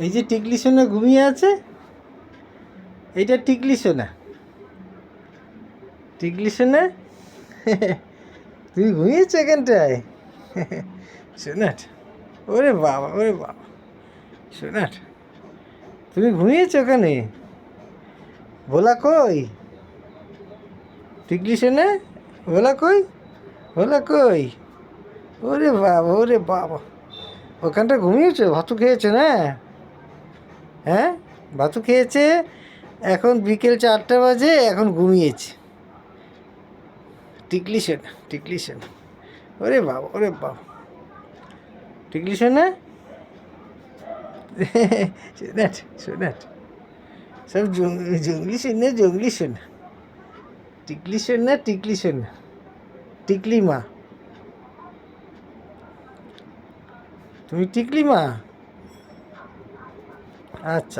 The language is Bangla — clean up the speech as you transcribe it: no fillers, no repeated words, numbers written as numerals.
এই যে টিকলি সোনা ঘুমিয়ে আছে, এইটা টিকলি সোনা। টিকলি সোনা, তুমি ঘুমিয়েছো এখানটায়? সোনাট, ওরে বাবা, ওরে বাবা, সোনাট, তুমি ঘুমিয়েছো ওখানে? ভোলা কই? টিকলি সোনা, ভোলা কই? ভোলা কই? ওরে বাবা, ওরে বাবা, ওখানটা ঘুমিয়েছো? ভাতু খেয়েছো না? হ্যাঁ, ভাতু খেয়েছে। এখন বিকেল 4টা বাজে, এখন ঘুমিয়েছে। টিকলি সোনা, টিকলি সোনা, ওরে বাবা, ওরে বাবা, টিকলি সোনা, সোনাট, সোনাট, সব জঙ্গলি সোনা, জঙ্গলি সোনা। টিকলি সোনা, টিকলি সোনা, টিকলি মা। তুমি টিকলি মা? আচ্ছা।